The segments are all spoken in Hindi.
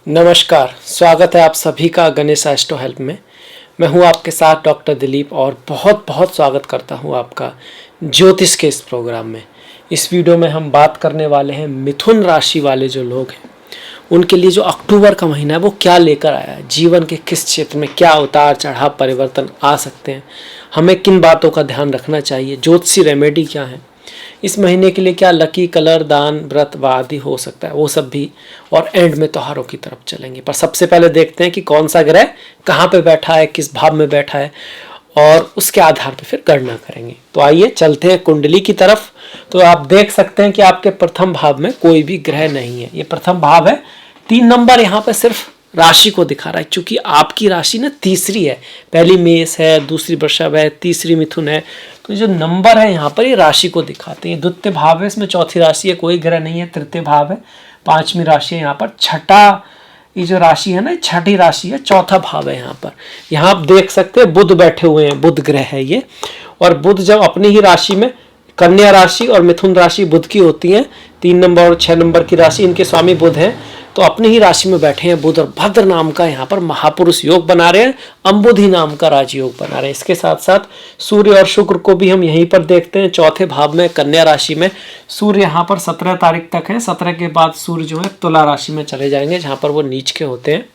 नमस्कार, स्वागत है आप सभी का गणेश एस्ट्रो हेल्प में। मैं हूं आपके साथ डॉक्टर दिलीप और बहुत बहुत स्वागत करता हूं आपका ज्योतिष के इस प्रोग्राम में। इस वीडियो में हम बात करने वाले हैं मिथुन राशि वाले जो लोग हैं उनके लिए जो अक्टूबर का महीना है वो क्या लेकर आया है, जीवन के किस क्षेत्र में क्या उतार चढ़ाव परिवर्तन आ सकते हैं, हमें किन बातों का ध्यान रखना चाहिए, ज्योतिषी रेमेडी क्या है, इस महीने के लिए क्या लकी कलर, दान, व्रत आदि हो सकता है, वो सब भी, और एंड में त्योहारों की तरफ चलेंगे। पर सबसे पहले देखते हैं कि कौन सा ग्रह कहाँ पे बैठा है, किस भाव में बैठा है, और उसके आधार पर फिर गणना करेंगे। तो आइए चलते हैं कुंडली की तरफ। तो आप देख सकते हैं कि आपके प्रथम भाव में कोई भी ग्रह नहीं है। ये प्रथम भाव है। 3 नंबर यहाँ पे सिर्फ राशि को दिखा रहा है, क्योंकि आपकी राशि ना तीसरी है। पहली मेष है, दूसरी वृषभ है, तीसरी मिथुन है। तो जो नंबर है यहाँ पर ये राशि को दिखाते हैं। द्वितीय भाव है, इसमें चौथी राशि है, कोई ग्रह नहीं है। तृतीय भाव है, 5वीं राशि है यहाँ पर। छठा ये जो राशि है ना, छठी राशि है, चौथा भाव है यहाँ पर। यहाँ आप देख सकते हैं बुध बैठे हुए हैं, बुध ग्रह है ये। और बुध जब अपनी ही राशि में, कन्या राशि और मिथुन राशि बुध की होती है, 3 नंबर और 6 नंबर की राशि, इनके स्वामी बुध हैं, तो अपनी ही राशि में बैठे हैं बुध। और भद्र नाम का यहाँ पर महापुरुष योग बना रहे हैं, अम्बुधि नाम का राजयोग बना रहे हैं। इसके साथ साथ सूर्य और शुक्र को भी हम यहीं पर देखते हैं, चौथे भाव में, कन्या राशि में। सूर्य यहाँ पर 17 तारीख तक है। 17 के बाद सूर्य जो है तुला राशि में चले जाएंगे, जहाँ पर वो नीच के होते हैं।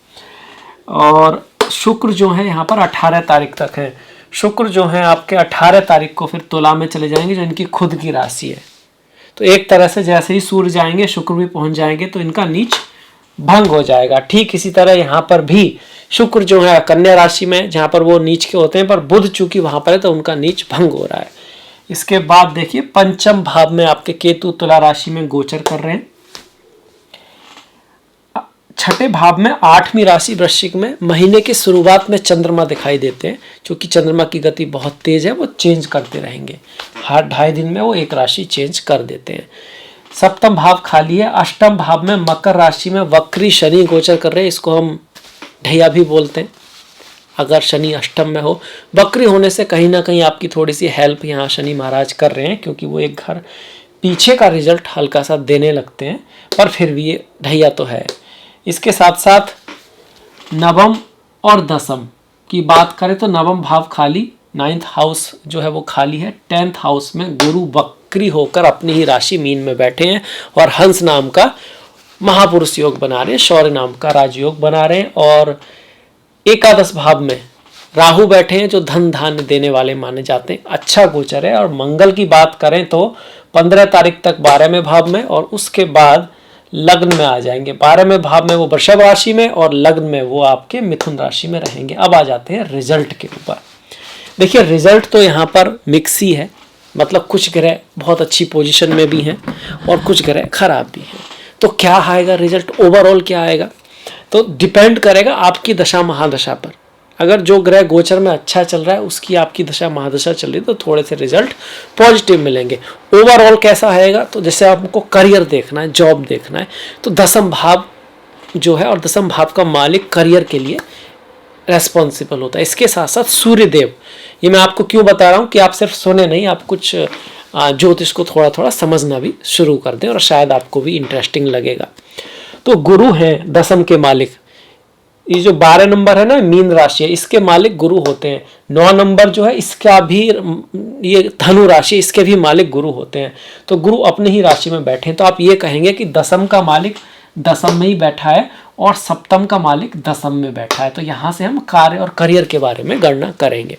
और शुक्र जो है यहाँ पर 18 तारीख तक है। शुक्र जो है आपके 18 तारीख को फिर तुला में चले जाएंगे, जो इनकी खुद की राशि है। तो एक तरह से जैसे ही सूर्य जाएंगे शुक्र भी पहुंच जाएंगे, तो इनका नीच भंग हो जाएगा। ठीक इसी तरह यहाँ पर भी शुक्र जो है कन्या राशि में, जहाँ पर वो नीच के होते हैं, पर बुध चूंकि वहां पर है तो उनका नीच भंग हो रहा है। इसके बाद देखिए पंचम भाव में आपके केतु तुला राशि में गोचर कर रहे हैं। छठे भाव में 8वीं राशि वृश्चिक में महीने की शुरुआत में चंद्रमा दिखाई देते हैं। क्योंकि चंद्रमा की गति बहुत तेज है, वो चेंज करते रहेंगे, हर 2.5 दिन में वो एक राशि चेंज कर देते हैं। सप्तम भाव खाली है। अष्टम भाव में मकर राशि में वक्री शनि गोचर कर रहे हैं। इसको हम ढैया भी बोलते हैं अगर शनि अष्टम में हो। वक्री होने से कहीं ना कहीं आपकी थोड़ी सी हेल्प यहाँ शनि महाराज कर रहे हैं, क्योंकि वो एक घर पीछे का रिजल्ट हल्का सा देने लगते हैं, पर फिर भी ये ढैया तो है। इसके साथ साथ नवम और दसम की बात करें तो नवम भाव खाली, 9th हाउस जो है वो खाली है। 10th हाउस में गुरु वक्री होकर अपनी ही राशि मीन में बैठे हैं और हंस नाम का महापुरुष योग बना रहे हैं, शौर्य नाम का राजयोग बना रहे हैं। और एकादश भाव में राहु बैठे हैं, जो धन धान्य देने वाले माने जाते हैं। अच्छा गोचर है। और मंगल की बात करें तो 15 तारीख तक 12वें भाव में, और उसके बाद लग्न में आ जाएंगे। 12वें भाव में वो वृषभ राशि में, और लग्न में वो आपके मिथुन राशि में रहेंगे। अब आ जाते हैं रिजल्ट के ऊपर। देखिए रिजल्ट तो यहाँ पर मिक्स ही है, मतलब कुछ ग्रह बहुत अच्छी पोजीशन में भी हैं और कुछ ग्रह खराब भी हैं। तो क्या आएगा रिजल्ट, ओवरऑल क्या आएगा, तो डिपेंड करेगा आपकी दशा महादशा पर। अगर जो ग्रह गोचर में अच्छा चल रहा है उसकी आपकी दशा महादशा चल रही है, तो थोड़े से रिजल्ट पॉजिटिव मिलेंगे। ओवरऑल कैसा आएगा, तो जैसे आपको करियर देखना है, जॉब देखना है, तो दसम भाव जो है, और दसम भाव का मालिक करियर के लिए रेस्पॉन्सिबल होता है। इसके साथ साथ सूर्यदेव, ये मैं आपको क्यों बता रहा हूँ कि आप सिर्फ सुने नहीं, आप कुछ ज्योतिष को थोड़ा थोड़ा समझना भी शुरू कर दें, और शायद आपको भी इंटरेस्टिंग लगेगा। तो गुरु हैं दसम के मालिक। ये जो 12 नंबर है ना, मीन राशि है, इसके मालिक गुरु होते हैं। 9 नंबर जो है इसका भी, ये धनु राशि, इसके भी मालिक गुरु होते हैं। तो गुरु अपनी ही राशि में बैठे हैं, तो आप ये कहेंगे कि दसम का मालिक दसम में ही बैठा है और सप्तम का मालिक दसम में बैठा है। तो यहाँ से हम कार्य और करियर के बारे में गणना करेंगे।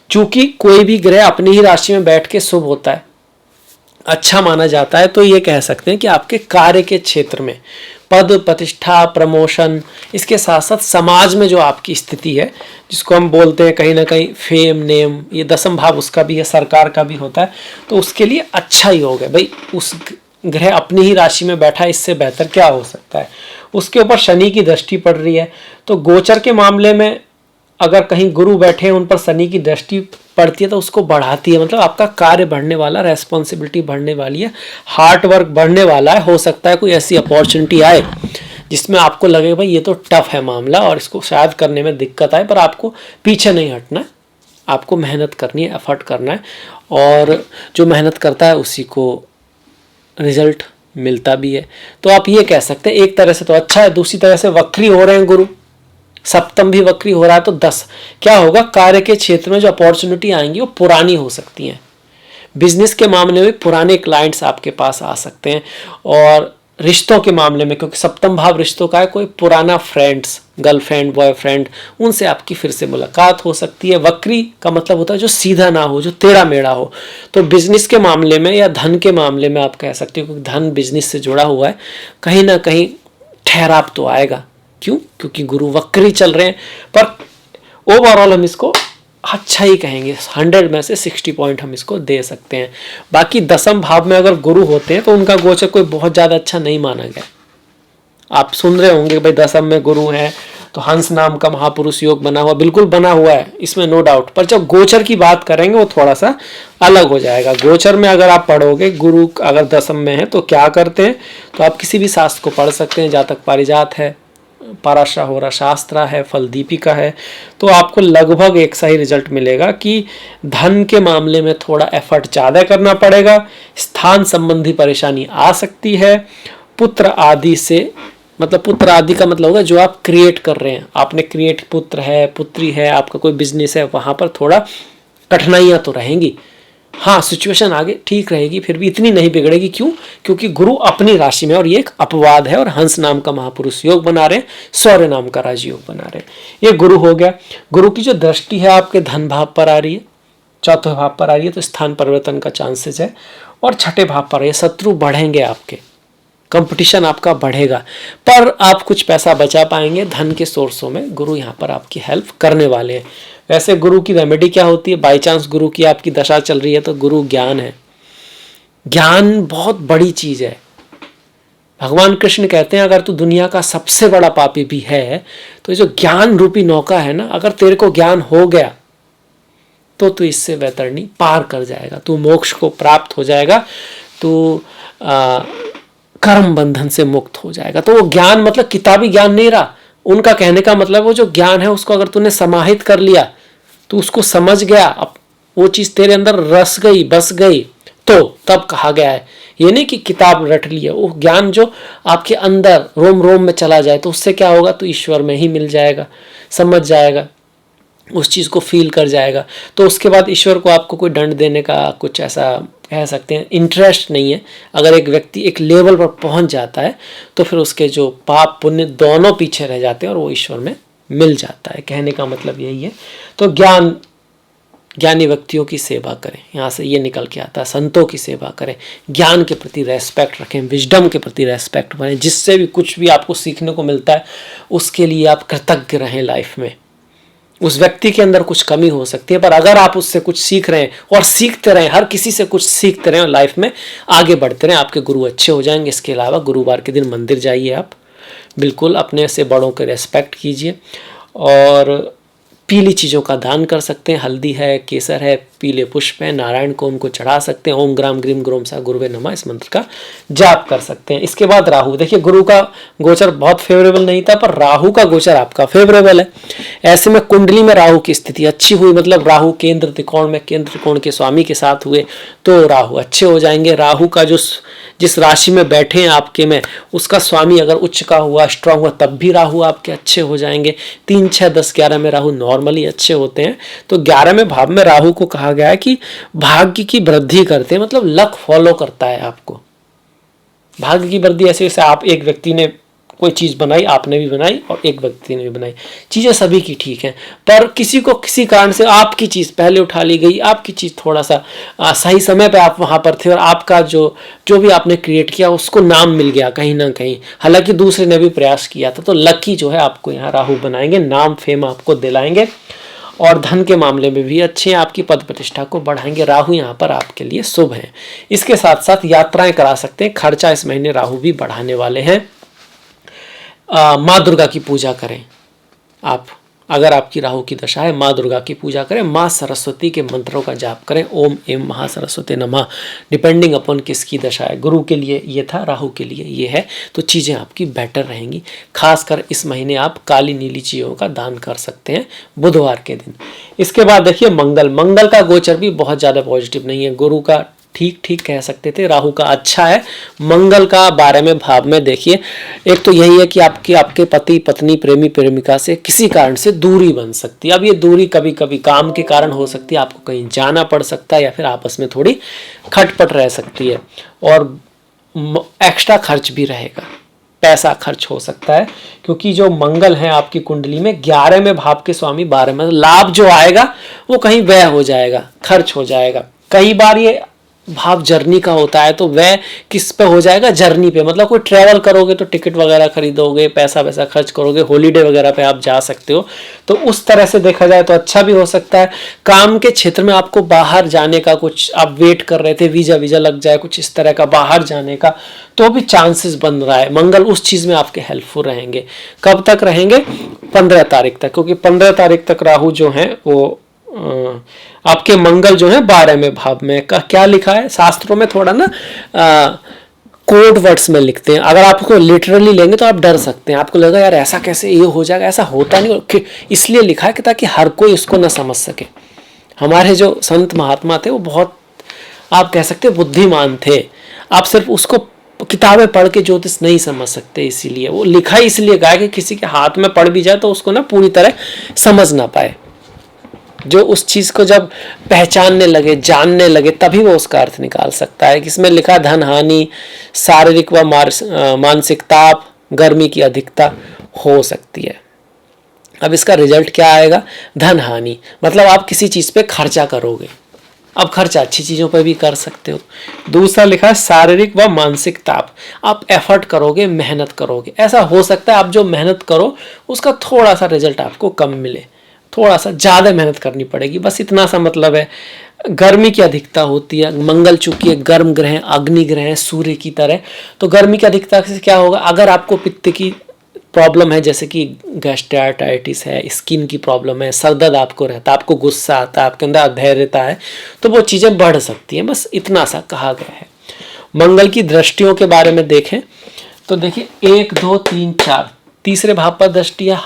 चूंकि कोई भी ग्रह अपनी ही राशि में बैठ के शुभ होता है, अच्छा माना जाता है, तो ये कह सकते हैं कि आपके कार्य के क्षेत्र में पद प्रतिष्ठा, प्रमोशन, इसके साथ साथ समाज में जो आपकी स्थिति है, जिसको हम बोलते हैं कहीं ना कहीं फेम, नेम, ये दसम भाव उसका भी है, सरकार का भी होता है, तो उसके लिए अच्छा योग है। भाई उस ग्रह अपनी ही राशि में बैठा है, इससे बेहतर क्या हो सकता है। उसके ऊपर शनि की दृष्टि पड़ रही है, तो गोचर के मामले में अगर कहीं गुरु बैठे हैं, उन पर शनि की दृष्टि पड़ती है, तो उसको बढ़ाती है। मतलब आपका कार्य बढ़ने वाला, रेस्पॉन्सिबिलिटी बढ़ने वाली है, हार्ड वर्क बढ़ने वाला है। हो सकता है कोई ऐसी अपॉर्चुनिटी आए जिसमें आपको लगे भाई ये तो टफ है मामला और इसको शायद करने में दिक्कत आए, पर आपको पीछे नहीं हटना है, आपको मेहनत करनी है, एफर्ट करना है, और जो मेहनत करता है उसी को रिजल्ट मिलता भी है। तो आप ये कह सकते हैं एक तरह से तो अच्छा है, दूसरी तरह से वक्री हो रहे हैं गुरु, सप्तम भी वक्री हो रहा है, तो 10 क्या होगा, कार्य के क्षेत्र में जो अपॉर्चुनिटी आएंगी वो पुरानी हो सकती हैं। बिजनेस के मामले में पुराने क्लाइंट्स आपके पास आ सकते हैं, और रिश्तों के मामले में क्योंकि सप्तम भाव रिश्तों का है, कोई पुराना फ्रेंड्स, गर्लफ्रेंड, बॉयफ्रेंड, उनसे आपकी फिर से मुलाकात हो सकती है। वक्री का मतलब होता है जो सीधा ना हो, जो टेढ़ा मेढ़ा हो। तो बिजनेस के मामले में या धन के मामले में आप कह सकते हो, क्योंकि धन बिजनेस से जुड़ा हुआ है, कहीं ना कहीं ठहराव तो आएगा। क्यों? क्योंकि गुरु वक्री चल रहे हैं। पर ओवरऑल हम इसको अच्छा ही कहेंगे, 100 में से 60 पॉइंट हम इसको दे सकते हैं। बाकी दसम भाव में अगर गुरु होते हैं तो उनका गोचर कोई बहुत ज़्यादा अच्छा नहीं माना गया। आप सुन रहे होंगे भाई दसम में गुरु है तो हंस नाम का महापुरुष योग बना हुआ, बिल्कुल बना हुआ है, इसमें नो डाउट। पर जब गोचर की बात करेंगे वो थोड़ा सा अलग हो जाएगा। गोचर में अगर आप पढ़ोगे गुरु अगर दसम में है तो क्या करते हैं, तो आप किसी भी शास्त्र को पढ़ सकते हैं, जातक पारिजात है, पराशराहोरा शास्त्र है, फल दीपिका है, तो आपको लगभग एक सा ही रिजल्ट मिलेगा कि धन के मामले में थोड़ा एफर्ट ज़्यादा करना पड़ेगा, स्थान संबंधी परेशानी आ सकती है, पुत्र आदि से, मतलब पुत्र आदि का मतलब होगा जो आप क्रिएट कर रहे हैं, आपने क्रिएट, पुत्र है, पुत्री है, आपका कोई बिजनेस है, वहाँ पर थोड़ा कठिनाइयाँ तो रहेंगी। हाँ, सिचुएशन आगे ठीक रहेगी, फिर भी इतनी नहीं बिगड़ेगी। क्यों? क्योंकि गुरु अपनी राशि में, और ये एक अपवाद है, और हंस नाम का महापुरुष योग बना रहे हैं, सौर्य नाम का राजयोग बना रहे हैं। ये गुरु हो गया। गुरु की जो दृष्टि है आपके धन भाव पर आ रही है, चौथे भाव पर आ रही है, तो स्थान परिवर्तन का चांसेस है, और छठे भाव पर है, शत्रु बढ़ेंगे आपके, कंपटीशन आपका बढ़ेगा, पर आप कुछ पैसा बचा पाएंगे धन के सोर्सों में। गुरु यहाँ पर आपकी हेल्प करने वाले हैं। वैसे गुरु की रेमेडी क्या होती है? बाई चांस गुरु की आपकी दशा चल रही है तो गुरु ज्ञान है। ज्ञान बहुत बड़ी चीज है। भगवान कृष्ण कहते हैं अगर तू दुनिया का सबसे बड़ा पापी भी है तो ये जो ज्ञान रूपी नौका है ना, अगर तेरे को ज्ञान हो गया तो तू इससे वैतरणी पार कर जाएगा, तू मोक्ष को प्राप्त हो जाएगा, तू कर्म बंधन से मुक्त हो जाएगा। तो वो ज्ञान मतलब किताबी ज्ञान नहीं रहा। उनका कहने का मतलब वो जो ज्ञान है उसको अगर तूने समाहित कर लिया, तू उसको समझ गया, अब वो चीज तेरे अंदर रस गई, बस गई, तो तब कहा गया है। ये नहीं कि किताब रट लिया, वो ज्ञान जो आपके अंदर रोम रोम में चला जाए तो उससे क्या होगा, तो ईश्वर में ही मिल जाएगा, समझ जाएगा, उस चीज को फील कर जाएगा। तो उसके बाद ईश्वर को आपको कोई दंड देने का कुछ ऐसा कह सकते हैं इंटरेस्ट नहीं है। अगर एक व्यक्ति एक लेवल पर पहुंच जाता है तो फिर उसके जो पाप पुण्य दोनों पीछे रह जाते हैं और वो ईश्वर में मिल जाता है। कहने का मतलब यही है। तो ज्ञानी व्यक्तियों की सेवा करें, यहाँ से ये निकल के आता है, संतों की सेवा करें, ज्ञान के प्रति रेस्पेक्ट रखें, विजडम के प्रति रेस्पेक्ट बनें, जिससे भी कुछ भी आपको सीखने को मिलता है उसके लिए आप कृतज्ञ रहें। लाइफ में उस व्यक्ति के अंदर कुछ कमी हो सकती है, पर अगर आप उससे कुछ सीख रहे हैं और सीखते रहें, हर किसी से कुछ सीखते रहें और लाइफ में आगे बढ़ते रहें, आपके गुरु अच्छे हो जाएंगे। इसके अलावा गुरुवार के दिन मंदिर जाइए, आप बिल्कुल अपने से बड़ों के रेस्पेक्ट कीजिए, और पीली चीज़ों का दान कर सकते हैं। हल्दी है, केसर है, पीले पुष्प है, नारायण को उनको चढ़ा सकते हैं। ओम ग्राम ग्रीम ग्रोम सा गुरुवे नमः, इस मंत्र का जाप कर सकते हैं। इसके बाद राहु, देखिए गुरु का गोचर बहुत फेवरेबल नहीं था, पर राहु का गोचर आपका फेवरेबल है। ऐसे में कुंडली में राहु की स्थिति अच्छी हुई, मतलब राहु केंद्र त्रिकोण में, केंद्र त्रिकोण के स्वामी के साथ हुए तो राहु अच्छे हो जाएंगे। राहु का जो जिस राशि में बैठे हैं आपके में, उसका स्वामी अगर उच्च का हुआ, स्ट्रांग हुआ, तब भी राहु आपके अच्छे हो जाएंगे। 3, 6, 10, 11 में राहु नॉर्मली अच्छे होते हैं। तो 11वें भाव में राहु को कहा गया है कि भाग्य की वृद्धि करते हैं, मतलब लक फॉलो करता है आपको। भाग्य की वृद्धि ऐसे जैसे आप, एक व्यक्ति ने कोई चीज बनाई, आपने भी बनाई और एक व्यक्ति ने भी बनाई, चीजें सभी की ठीक हैं, पर किसी को किसी कारण से आपकी चीज पहले उठा ली गई, आपकी चीज थोड़ा सा सही समय पे आप वहां पर थे और आपका जो भी आपने क्रिएट किया उसको नाम मिल गया कहीं ना कहीं, हालांकि दूसरे ने भी प्रयास किया था। तो लकी जो है आपको यहाँ राहु बनाएंगे, नाम फेम आपको दिलाएंगे, और धन के मामले में भी अच्छे हैं, आपकी पद प्रतिष्ठा को बढ़ाएंगे। राहु यहाँ पर आपके लिए शुभ है। इसके साथ साथ यात्राएं करा सकते हैं, खर्चा इस महीने राहु भी बढ़ाने वाले हैं। माँ दुर्गा की पूजा करें आप, अगर आपकी राहु की दशा है, माँ दुर्गा की पूजा करें, माँ सरस्वती के मंत्रों का जाप करें, ओम एम महासरस्वती नमः, डिपेंडिंग अपॉन किसकी दशा है। गुरु के लिए ये था, राहु के लिए ये है, तो चीज़ें आपकी बेटर रहेंगी। खासकर इस महीने आप काली नीली चीज़ों का दान कर सकते हैं बुधवार के दिन। इसके बाद देखिए मंगल का गोचर भी बहुत ज़्यादा पॉजिटिव नहीं है। गुरु का ठीक ठीक कह सकते थे। राहु का अच्छा है। मंगल का 12वें भाव में देखिए, एक तो यही है कि आपके पति पत्नी प्रेमी प्रेमिका से किसी कारण से दूरी बन सकती है। अब ये दूरी कभी कभी काम के कारण हो सकती है, आपको कहीं जाना पड़ सकता है, या फिर आपस में थोड़ी खटपट रह सकती है, और एक्स्ट्रा खर्च भी रहेगा, पैसा खर्च हो सकता है, क्योंकि जो मंगल है आपकी कुंडली में 11वें भाव के स्वामी 12 में, लाभ जो आएगा वो कहीं व्यय हो जाएगा, खर्च हो जाएगा। कई बार ये भाव जर्नी का होता है, तो व्यय किस पे हो जाएगा, जर्नी पे, मतलब कोई ट्रैवल करोगे तो टिकट वगैरह खरीदोगे, पैसा वैसा खर्च करोगे, हॉलीडे वगैरह पे आप जा सकते हो, तो उस तरह से देखा जाए तो अच्छा भी हो सकता है। काम के क्षेत्र में आपको बाहर जाने का, कुछ आप वेट कर रहे थे, वीजा वीजा लग जाए, कुछ इस तरह का बाहर जाने का, तो भी चांसेस बन रहा है। मंगल उस चीज में आपके हेल्पफुल रहेंगे। कब तक रहेंगे, 15 तारीख तक, क्योंकि 15 तारीख तक राहु जो है वो आपके मंगल जो है 12वें भाव में। क्या लिखा है शास्त्रों में, थोड़ा ना कोड वर्ड्स में लिखते हैं, अगर आप उसको लिटरली लेंगे तो आप डर सकते हैं, आपको लगेगा यार ऐसा कैसे ये हो जाएगा, ऐसा होता नहीं, इसलिए लिखा है कि ताकि हर कोई उसको ना समझ सके। हमारे जो संत महात्मा थे वो बहुत, आप कह सकते बुद्धिमान थे, आप सिर्फ उसको किताबें पढ़ के ज्योतिष नहीं समझ सकते, इसीलिए वो लिखा इसलिए गया कि किसी के हाथ में पड़ भी जाए तो उसको ना पूरी तरह समझ ना पाए। जो उस चीज को जब पहचानने लगे, जानने लगे, तभी वो उसका अर्थ निकाल सकता है। इसमें लिखा धन हानि, शारीरिक व मानसिक ताप, गर्मी की अधिकता हो सकती है। अब इसका रिजल्ट क्या आएगा, धन हानि, मतलब आप किसी चीज पे खर्चा करोगे। अब खर्चा अच्छी चीजों पर भी कर सकते हो। दूसरा लिखा है शारीरिक व मानसिक ताप, आप एफर्ट करोगे, मेहनत करोगे, ऐसा हो सकता है आप जो मेहनत करो उसका थोड़ा सा रिजल्ट आपको कम मिले, थोड़ा सा ज़्यादा मेहनत करनी पड़ेगी, बस इतना सा मतलब है। गर्मी की अधिकता होती है, मंगल चूंकि एक गर्म ग्रह है, अग्नि ग्रह है सूर्य की तरह, तो गर्मी की अधिकता से क्या होगा, अगर आपको पित्त की प्रॉब्लम है, जैसे कि गैस्ट्राइटिस है, स्किन की प्रॉब्लम है, सर दर्द आपको रहता है, आपको गुस्सा आता है, आपके अंदर अधैर्यता है, तो वो चीज़ें बढ़ सकती हैं, बस इतना सा कहा गया है। मंगल की दृष्टियों के बारे में देखें तो देखिए 1 2 3 4, तीसरे भाव पर दृष्टि है,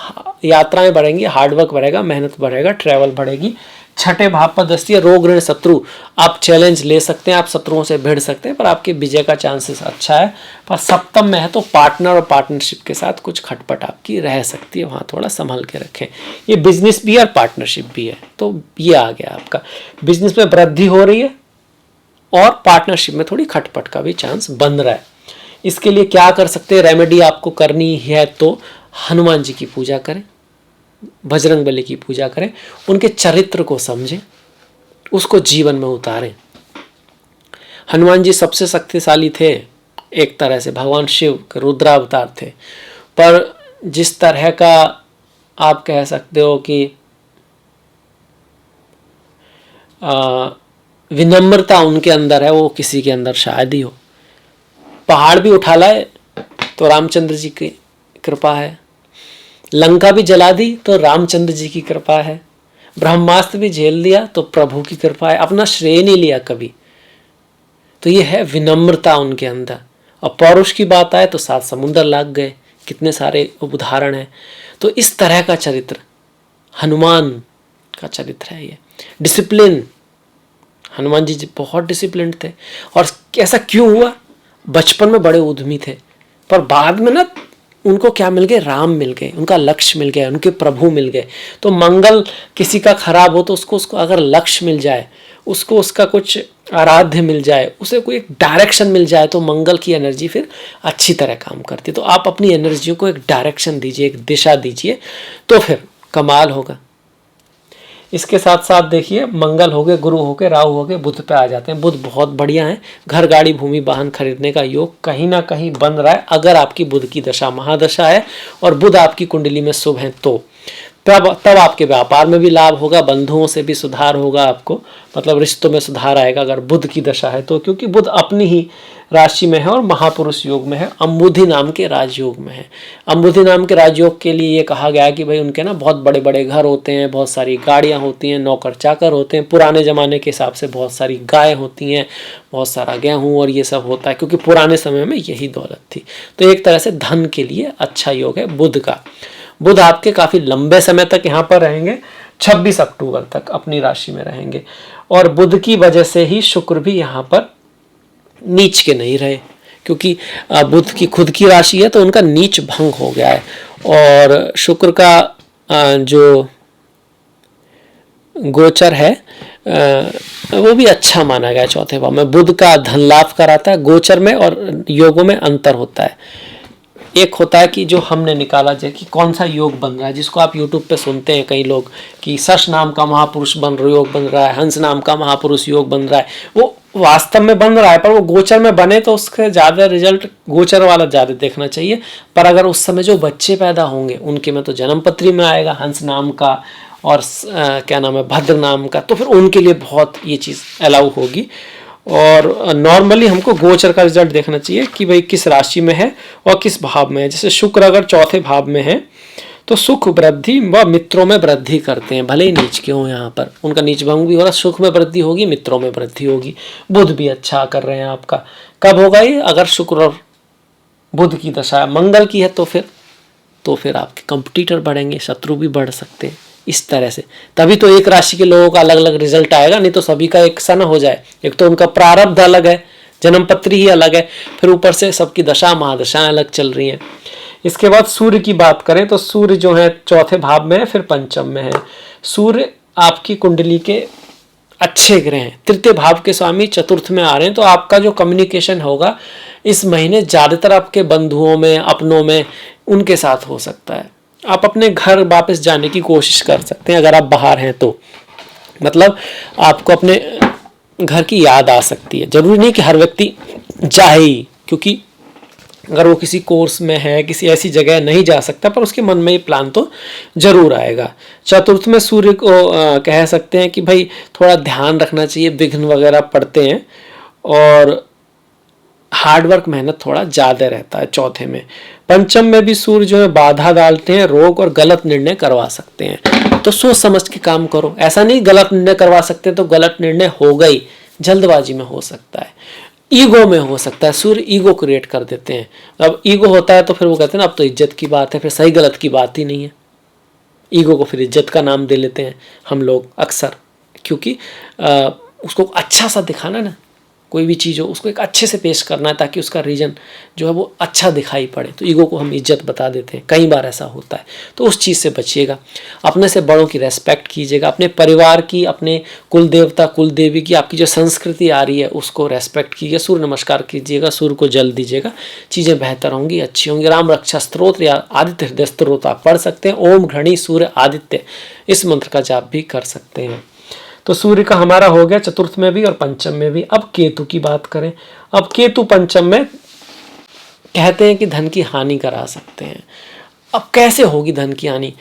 यात्राएं बढ़ेंगी, हार्डवर्क बढ़ेगा, मेहनत बढ़ेगा, ट्रैवल बढ़ेगी। छठे भाव पर दृष्टि है, रोग ऋण शत्रु, आप चैलेंज ले सकते हैं, आप शत्रुओं से भिड़ सकते हैं, पर आपके विजय का चांसेस अच्छा है। पर सप्तम में है तो पार्टनर और पार्टनरशिप के साथ कुछ खटपट आपकी रह सकती है, वहाँ थोड़ा संभल के रखें। ये बिजनेस भी है और पार्टनरशिप भी है, तो ये आ गया आपका, बिजनेस में वृद्धि हो रही है और पार्टनरशिप में थोड़ी खटपट का भी चांस बन रहा है। इसके लिए क्या कर सकते हैं, रेमेडी आपको करनी है तो हनुमान जी की पूजा करें, बजरंग बली की पूजा करें, उनके चरित्र को समझें, उसको जीवन में उतारें। हनुमान जी सबसे शक्तिशाली थे, एक तरह से भगवान शिव के रुद्रावतार थे, पर जिस तरह का आप कह सकते हो कि विनम्रता उनके अंदर है, वो किसी के अंदर शायद ही हो। पहाड़ भी उठा लाए तो रामचंद्र जी की कृपा है, लंका भी जला दी तो रामचंद्र जी की कृपा है, ब्रह्मास्त्र भी झेल लिया तो प्रभु की कृपा है, अपना श्रेय नहीं लिया कभी। तो ये है विनम्रता उनके अंदर। और पौरुष की बात आए तो 7 समुंदर लाग गए, कितने सारे उदाहरण हैं। तो इस तरह का चरित्र हनुमान का चरित्र है। ये डिसिप्लिन, हनुमान जी बहुत डिसिप्लिन थे। और ऐसा क्यों हुआ, बचपन में बड़े उद्यमी थे, पर बाद में ना उनको क्या मिल गए, राम मिल गए, उनका लक्ष्य मिल गया, उनके प्रभु मिल गए। तो मंगल किसी का खराब हो तो उसको अगर लक्ष्य मिल जाए, उसको उसका कुछ आराध्य मिल जाए, उसे कोई एक डायरेक्शन मिल जाए, तो मंगल की एनर्जी फिर अच्छी तरह काम करती है। तो आप अपनी एनर्जी को एक डायरेक्शन दीजिए, एक दिशा दीजिए, तो फिर कमाल होगा। इसके साथ साथ देखिए मंगल हो गए, गुरु हो गए, राहु हो गए, बुध पे आ जाते हैं। बुध बहुत बढ़िया है, घर गाड़ी भूमि वाहन खरीदने का योग कहीं ना कहीं बन रहा है, अगर आपकी बुध की दशा महादशा है और बुध आपकी कुंडली में शुभ है तो तब आपके व्यापार में भी लाभ होगा, बंधुओं से भी सुधार होगा, आपको मतलब रिश्तों में सुधार आएगा अगर बुध की दशा है तो, क्योंकि बुध अपनी ही राशि में है और महापुरुष योग में है, अंबुधि नाम के राजयोग में है। अंबुधि नाम के राजयोग के लिए ये कहा गया है कि भाई उनके ना बहुत बड़े बड़े घर होते हैं, बहुत सारी गाड़ियाँ होती हैं, नौकर चाकर होते हैं, पुराने ज़माने के हिसाब से बहुत सारी गाय होती हैं, बहुत सारा गेहूँ और ये सब होता है, क्योंकि पुराने समय में यही दौलत थी। तो एक तरह से धन के लिए अच्छा योग है बुध का। बुध आपके काफ़ी लंबे समय तक यहाँ पर रहेंगे, 26 अक्टूबर तक अपनी राशि में रहेंगे, और बुध की वजह से ही शुक्र भी यहाँ पर नीच के नहीं रहे, क्योंकि बुध की खुद की राशि है तो उनका नीच भंग हो गया है। और शुक्र का जो गोचर है वो भी अच्छा माना गया चौथे भाव में। बुध का धन लाभ कराता है, गोचर में और योगों में अंतर होता है। एक होता है कि जो हमने निकाला जाए कि कौन सा योग बन रहा है, जिसको आप यूट्यूब पे सुनते हैं कई लोग कि सश नाम का महापुरुष योग बन रहा है, हंस नाम का महापुरुष योग बन रहा है। वो वास्तव में बन रहा है, पर वो गोचर में बने तो उसके ज़्यादा रिजल्ट गोचर वाला ज़्यादा देखना चाहिए। पर अगर उस समय जो बच्चे पैदा होंगे उनके में तो जन्मपत्री में आएगा हंस नाम का और क्या नाम है भद्र नाम का, तो फिर उनके लिए बहुत ये चीज़ अलाउ होगी। और नॉर्मली हमको गोचर का रिजल्ट देखना चाहिए कि भाई किस राशि में है और किस भाव में है। जैसे शुक्र अगर चौथे भाव में है तो सुख वृद्धि व मित्रों में वृद्धि करते हैं, भले ही नीच के हो, यहाँ पर उनका नीच भंग भी हो रहा, सुख में वृद्धि होगी, मित्रों में वृद्धि होगी। बुध भी अच्छा कर रहे हैं आपका। कब होगा ये? अगर शुक्र और बुध की दशा मंगल की है तो फिर आपके कंपटीटर बढ़ेंगे, शत्रु भी बढ़ सकते हैं इस तरह से। तभी तो एक राशि के लोगों का अलग अलग रिजल्ट आएगा, नहीं तो सभी का एक सा न हो जाए। एक तो उनका प्रारब्ध अलग है, जन्मपत्री ही अलग है, फिर ऊपर से सबकी दशा महादशाएं अलग चल रही हैं। इसके बाद सूर्य की बात करें तो सूर्य जो है चौथे भाव में है, फिर पंचम में है। सूर्य आपकी कुंडली के अच्छे ग्रह हैं, तृतीय भाव के स्वामी चतुर्थ में आ रहे हैं, तो आपका जो कम्युनिकेशन होगा इस महीने ज़्यादातर आपके बंधुओं में, अपनों में, उनके साथ हो सकता है। आप अपने घर वापस जाने की कोशिश कर सकते हैं अगर आप बाहर हैं तो, मतलब आपको अपने घर की याद आ सकती है। जरूरी नहीं कि हर व्यक्ति जाए ही, क्योंकि अगर वो किसी कोर्स में है, किसी ऐसी जगह नहीं जा सकता, पर उसके मन में ये प्लान तो जरूर आएगा। चतुर्थ में सूर्य को कह सकते हैं कि भाई थोड़ा ध्यान रखना चाहिए, विघ्न वगैरह पड़ते हैं और हार्डवर्क मेहनत थोड़ा ज़्यादा रहता है चौथे में। पंचम में भी सूर्य जो है बाधा डालते हैं, रोग और गलत निर्णय करवा सकते हैं, तो सोच समझ के काम करो। ऐसा नहीं गलत निर्णय करवा सकते हैं तो गलत निर्णय हो गई, जल्दबाजी में हो सकता है, ईगो में हो सकता है। सूर्य ईगो क्रिएट कर देते हैं। अब ईगो होता है तो फिर वो कहते हैं ना अब तो इज्जत की बात है, फिर सही गलत की बात ही नहीं है। ईगो को फिर इज्जत का नाम दे लेते हैं हम लोग अक्सर, क्योंकि उसको अच्छा सा दिखाना ना, कोई भी चीज़ हो उसको एक अच्छे से पेश करना है ताकि उसका रीजन जो है वो अच्छा दिखाई पड़े, तो ईगो को हम इज्जत बता देते हैं। कई बार ऐसा होता है, तो उस चीज़ से बचिएगा। अपने से बड़ों की रेस्पेक्ट कीजिएगा, अपने परिवार की, अपने कुल देवता कुल देवी की, आपकी जो संस्कृति आ रही है उसको रेस्पेक्ट कीजिए, सूर्य नमस्कार कीजिएगा, सूर्य को जल दीजिएगा, चीज़ें बेहतर होंगी, अच्छी होंगी। राम रक्षा स्त्रोत्र या आदित्य हृदय स्त्रोत्र आप पढ़ सकते हैं। ओम घृणी सूर्य आदित्य, इस मंत्र का जाप भी कर सकते हैं। तो सूर्य का हमारा हो गया चतुर्थ में भी और पंचम में भी। अब केतु की बात करें। अब केतु पंचम में कहते हैं कि धन की हानि करा सकते हैं। अब कैसे होगी धन की हानि?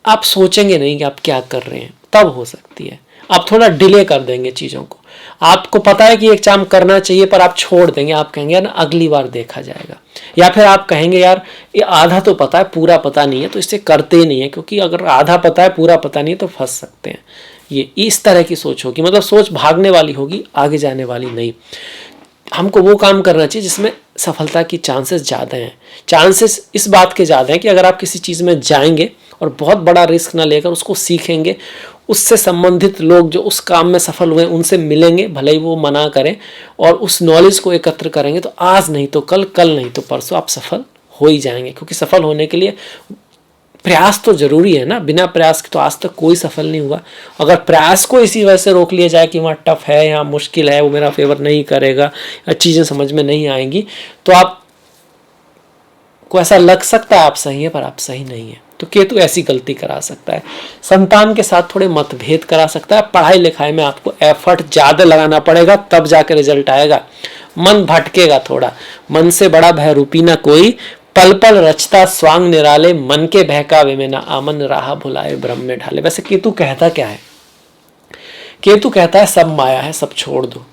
आप सोचेंगे नहीं कि आप क्या कर रहे हैं, तब हो सकती है। आप थोड़ा डिले कर देंगे चीज़ों को। आपको पता है कि एक काम करना चाहिए पर आप छोड़ देंगे, आप कहेंगे यार अगली बार देखा जाएगा, या फिर आप कहेंगे यार ये आधा तो पता है पूरा पता नहीं है, तो इससे करते ही नहीं है, क्योंकि अगर आधा पता है पूरा पता नहीं है तो फंस सकते हैं। ये इस तरह की सोच होगी, मतलब सोच भागने वाली होगी, आगे जाने वाली नहीं। हमको वो काम करना चाहिए जिसमें सफलता की चांसेस ज़्यादा हैं। चांसेस इस बात के ज़्यादा हैं कि अगर आप किसी चीज़ में जाएंगे और बहुत बड़ा रिस्क ना लेकर उसको सीखेंगे, उससे संबंधित लोग जो उस काम में सफल हुए उनसे मिलेंगे, भले ही वो मना करें, और उस नॉलेज को एकत्र करेंगे, तो आज नहीं तो कल, कल नहीं तो परसों आप सफल हो ही जाएंगे। क्योंकि सफल होने के लिए प्रयास तो जरूरी है ना, बिना प्रयास के तो आज तक कोई सफल नहीं हुआ। अगर प्रयास को इसी वजह से रोक लिया जाए कि वहाँ टफ है, यहाँ मुश्किल है, वो मेरा फेवर नहीं करेगा, चीज़ें समझ में नहीं आएंगी, तो आप को ऐसा लग सकता है आप सही है, पर आप सही नहीं है। तो केतु ऐसी गलती करा सकता है। संतान के साथ थोड़े मतभेद करा सकता है। पढ़ाई लिखाई में आपको एफर्ट ज़्यादा लगाना पड़ेगा, तब जाकर रिजल्ट आएगा। मन भटकेगा थोड़ा, मन से बड़ा भयरूपी ना कोई, पल पल रचता स्वांग निराले, मन के बहकावे में ना आमन, राह भुलाए ब्रह्म में ढाले। वैसे केतु कहता क्या है? केतु कहता है सब माया है, सब छोड़ दो।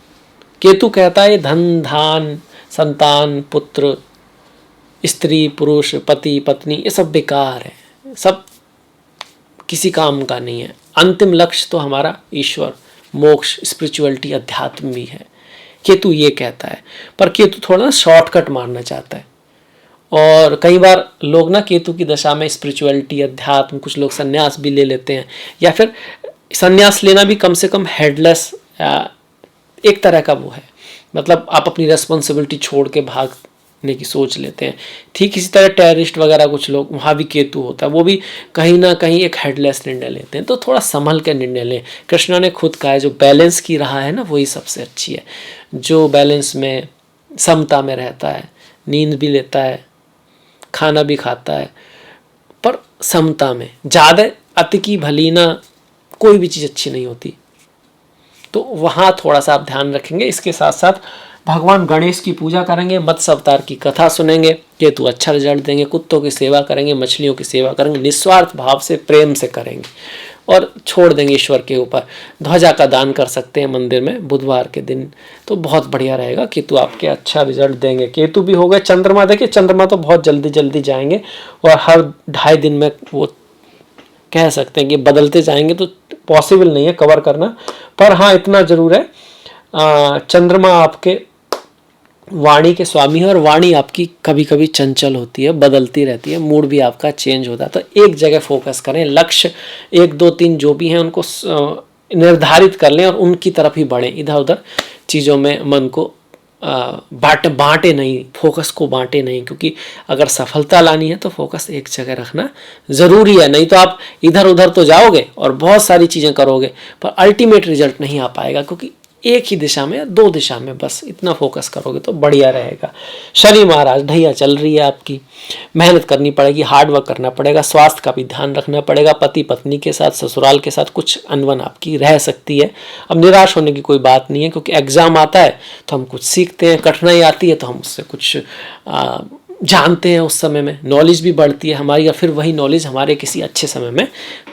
केतु कहता है धन धान संतान पुत्र स्त्री पुरुष पति पत्नी ये सब बेकार है, सब किसी काम का नहीं है। अंतिम लक्ष्य तो हमारा ईश्वर, मोक्ष, स्पिरिचुअलिटी, अध्यात्म भी है। केतु ये कहता है, पर केतु थोड़ा शॉर्टकट मारना चाहता है। और कई बार लोग ना केतु की दशा में स्पिरिचुअलिटी, अध्यात्म, कुछ लोग संन्यास भी ले लेते हैं, या फिर संन्यास लेना भी कम से कम हेडलेस एक तरह का वो है मतलब आप अपनी रेस्पॉन्सिबिलिटी छोड़ के भागने की सोच लेते हैं। ठीक इसी तरह टेररिस्ट वगैरह कुछ लोग, वहाँ भी केतु होता है, वो भी कहीं ना कहीं एक हेडलेस निर्णय लेते हैं। तो थोड़ा संभल के निर्णय लें। कृष्णा ने खुद कहा है जो बैलेंस की रहा है ना वही सबसे अच्छी है, जो बैलेंस में समता में रहता है, नींद भी लेता है, खाना भी खाता है, पर समता में। ज़्यादा अति की भली ना, कोई भी चीज़ अच्छी नहीं होती, तो वहाँ थोड़ा सा आप ध्यान रखेंगे। इसके साथ साथ भगवान गणेश की पूजा करेंगे, मत्स्य अवतार की कथा सुनेंगे, केतु अच्छा रिजल्ट देंगे। कुत्तों की सेवा करेंगे, मछलियों की सेवा करेंगे, निस्वार्थ भाव से प्रेम से करेंगे और छोड़ देंगे ईश्वर के ऊपर। ध्वजा का दान कर सकते हैं मंदिर में बुधवार के दिन, तो बहुत बढ़िया रहेगा। केतु आपके अच्छा रिजल्ट देंगे। केतु भी हो गए। चंद्रमा, देखिए चंद्रमा तो बहुत जल्दी जल्दी जाएंगे और हर 2.5 दिन में वो कह सकते हैं कि बदलते जाएंगे, तो पॉसिबल नहीं है कवर करना। पर हाँ इतना जरूर है, चंद्रमा आपके वाणी के स्वामी है और वाणी आपकी कभी कभी चंचल होती है, बदलती रहती है, मूड भी आपका चेंज होता है। तो एक जगह फोकस करें, लक्ष्य 1 2 3 जो भी हैं उनको निर्धारित कर लें और उनकी तरफ ही बढ़ें। इधर उधर चीज़ों में मन को बांटे नहीं, फोकस को बांटे नहीं, क्योंकि अगर सफलता लानी है तो फोकस एक जगह रखना ज़रूरी है। नहीं तो आप इधर उधर तो जाओगे और बहुत सारी चीज़ें करोगे पर अल्टीमेट रिजल्ट नहीं आ पाएगा, क्योंकि एक ही दिशा में या 2 दिशा में बस इतना फोकस करोगे तो बढ़िया रहेगा। शनि महाराज ढैया चल रही है आपकी, मेहनत करनी पड़ेगी, हार्ड वर्क करना पड़ेगा, स्वास्थ्य का भी ध्यान रखना पड़ेगा। पति पत्नी के साथ, ससुराल के साथ कुछ अनबन आपकी रह सकती है। अब निराश होने की कोई बात नहीं है, क्योंकि एग्जाम आता है तो हम कुछ सीखते हैं, कठिनाई आती है तो हम उससे कुछ जानते हैं। उस समय में नॉलेज भी बढ़ती है हमारी, या फिर वही नॉलेज हमारे किसी अच्छे समय में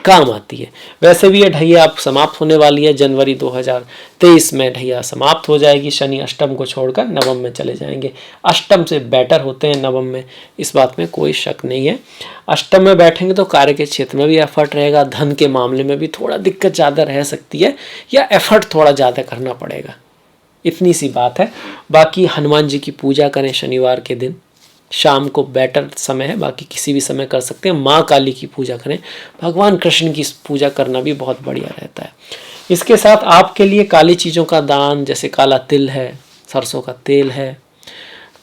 काम आती है। वैसे भी ये ढैया आप समाप्त होने वाली है, जनवरी 2023 में ढैया समाप्त हो जाएगी। शनि अष्टम को छोड़कर नवम में चले जाएंगे। अष्टम से बेटर होते हैं नवम में, इस बात में कोई शक नहीं है। अष्टम में बैठेंगे तो कार्य के क्षेत्र में भी एफर्ट रहेगा, धन के मामले में भी थोड़ा दिक्कत ज़्यादा रह सकती है, या एफर्ट थोड़ा ज़्यादा करना पड़ेगा, इतनी सी बात है। बाकी हनुमान जी की पूजा करें शनिवार के दिन, शाम को बेटर समय है, बाकी किसी भी समय कर सकते हैं। माँ काली की पूजा करें, भगवान कृष्ण की पूजा करना भी बहुत बढ़िया रहता है। इसके साथ आपके लिए काली चीज़ों का दान, जैसे काला तिल है, सरसों का तेल है,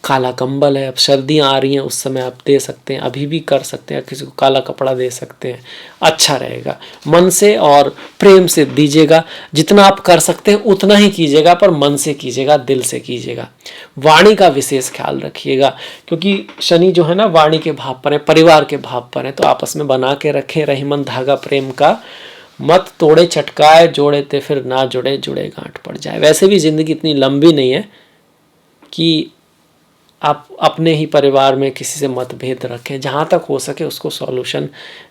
काला कंबल है। अब सर्दियाँ आ रही हैं, उस समय आप दे सकते हैं, अभी भी कर सकते हैं, किसी को काला कपड़ा दे सकते हैं, अच्छा रहेगा। मन से और प्रेम से दीजिएगा, जितना आप कर सकते हैं उतना ही कीजिएगा, पर मन से कीजिएगा, दिल से कीजिएगा। वाणी का विशेष ख्याल रखिएगा, क्योंकि शनि जो है ना वाणी के भाव पर है, परिवार के भाव पर है, तो आपस में बना के रखें रहीमन धागा प्रेम का, मत तोड़े चटकाए, जोड़े ते फिर ना जुड़े, जुड़े गांठ पड़ जाए। वैसे भी जिंदगी इतनी लंबी नहीं है कि आप अपने ही परिवार में किसी से मतभेद रखें, जहाँ तक हो सके उसको सॉल्यूशन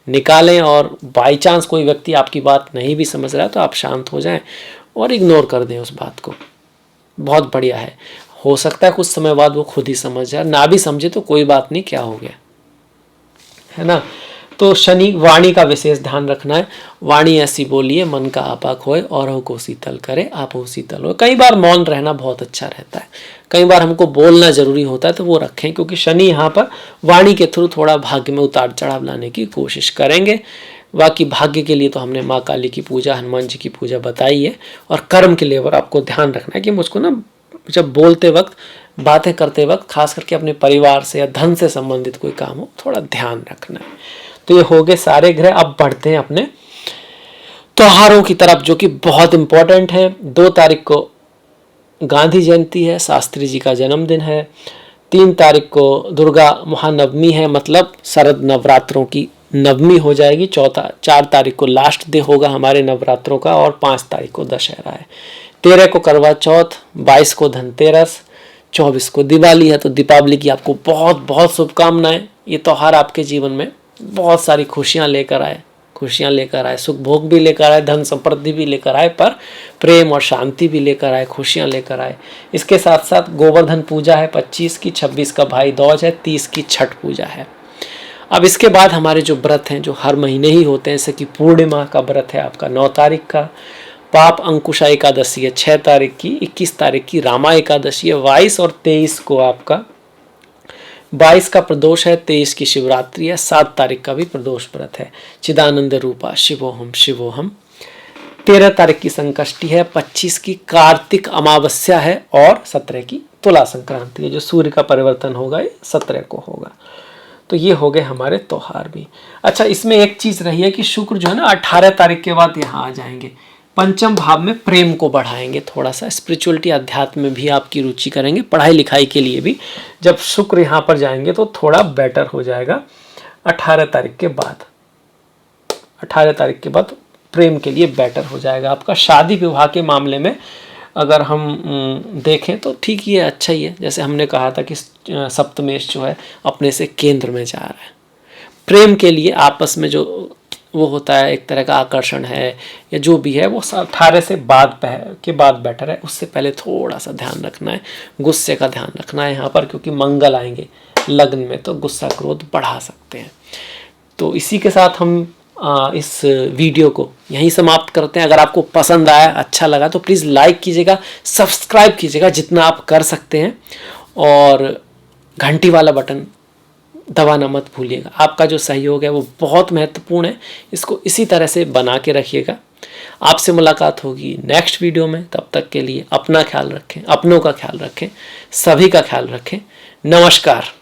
निकालें। और बाई चांस कोई व्यक्ति आपकी बात नहीं भी समझ रहा है तो आप शांत हो जाएं और इग्नोर कर दें उस बात को, बहुत बढ़िया है। हो सकता है कुछ समय बाद वो खुद ही समझ जाए, ना भी समझे तो कोई बात नहीं, क्या हो गया, है ना। तो शनि वाणी का विशेष ध्यान रखना है। वाणी ऐसी बोलिए मन का आपा खोए, औरों को शीतल करे आपो शीतल हो। कई बार मौन रहना बहुत अच्छा रहता है, कई बार हमको बोलना जरूरी होता है, तो वो रखें, क्योंकि शनि यहाँ पर वाणी के थ्रू थोड़ा भाग्य में उतार चढ़ाव लाने की कोशिश करेंगे। बाकी भाग्य के लिए तो हमने माँ काली की पूजा, हनुमान जी की पूजा बताई है। और कर्म के लिए और आपको ध्यान रखना है कि मुझको ना जब बोलते वक्त, बातें करते वक्त, खास करके अपने परिवार से या धन से संबंधित कोई काम हो, थोड़ा ध्यान रखना है। तो ये हो गए सारे ग्रह। अब बढ़ते हैं अपने त्योहारों की तरफ, जो कि बहुत इंपॉर्टेंट है। 2 तारीख को गांधी जयंती है, शास्त्री जी का जन्मदिन है। 3 तारीख को दुर्गा महानवमी है, मतलब शरद नवरात्रों की नवमी हो जाएगी। 4 तारीख को लास्ट डे होगा हमारे नवरात्रों का, और 5 तारीख को दशहरा है। 13 को करवा चौथ, 22 को धनतेरस, 24 को दिवाली है। तो दीपावली की आपको बहुत बहुत शुभकामनाएं। ये त्यौहार आपके जीवन में बहुत सारी खुशियां लेकर आए, सुख भोग भी लेकर आए, धन समृद्धि भी लेकर आए, पर प्रेम और शांति भी लेकर आए, खुशियां लेकर आए। इसके साथ साथ गोवर्धन पूजा है 25 की, 26 का भाई दूज है, 30 की छठ पूजा है। अब इसके बाद हमारे जो व्रत हैं, जो हर महीने ही होते हैं, जैसे कि पूर्णिमा का व्रत है आपका 9 तारीख का, पाप अंकुशा एकादशी है 6 तारीख की, 21 तारीख की रामा एकादशी है, 22 और 23 को आपका 22 का प्रदोष है, 23 की शिवरात्रि है, 7 तारीख का भी प्रदोष व्रत है। चिदानंद रूपा शिवोहम शिवोहम। 13 तारीख की संकष्टी है, 25 की कार्तिक अमावस्या है और 17 की तुला संक्रांति है। जो सूर्य का परिवर्तन होगा ये 17 को होगा। तो ये हो गए हमारे त्योहार भी। अच्छा, इसमें एक चीज रही है कि शुक्र जो है ना 18 तारीख के बाद यहाँ आ जाएंगे, पंचम भाव में प्रेम को बढ़ाएंगे, थोड़ा सा स्पिरिचुअलिटी अध्यात्म में भी आपकी रुचि करेंगे, पढ़ाई लिखाई के लिए भी जब शुक्र यहाँ पर जाएंगे तो थोड़ा बेटर हो जाएगा 18 तारीख के बाद। 18 तारीख के बाद प्रेम के लिए बेटर हो जाएगा आपका। शादी विवाह के मामले में अगर हम देखें तो ठीक ही है, अच्छा ही है। जैसे हमने कहा था कि सप्तमेश जो है अपने से केंद्र में जा रहा है। प्रेम के लिए आपस में जो वो होता है एक तरह का आकर्षण है या जो भी है, वो 18 से बाद के बाद बेटर है। उससे पहले थोड़ा सा ध्यान रखना है, गुस्से का ध्यान रखना है यहाँ पर, क्योंकि मंगल आएंगे लग्न में तो गुस्सा क्रोध बढ़ा सकते हैं। तो इसी के साथ हम इस वीडियो को यहीं समाप्त करते हैं। अगर आपको पसंद आया, अच्छा लगा तो प्लीज़ लाइक कीजिएगा, सब्सक्राइब कीजिएगा जितना आप कर सकते हैं, और घंटी वाला बटन दबाना मत भूलिएगा। आपका जो सहयोग है वो बहुत महत्वपूर्ण है, इसको इसी तरह से बना के रखिएगा। आपसे मुलाकात होगी नेक्स्ट वीडियो में। तब तक के लिए अपना ख्याल रखें, अपनों का ख्याल रखें, सभी का ख्याल रखें। नमस्कार।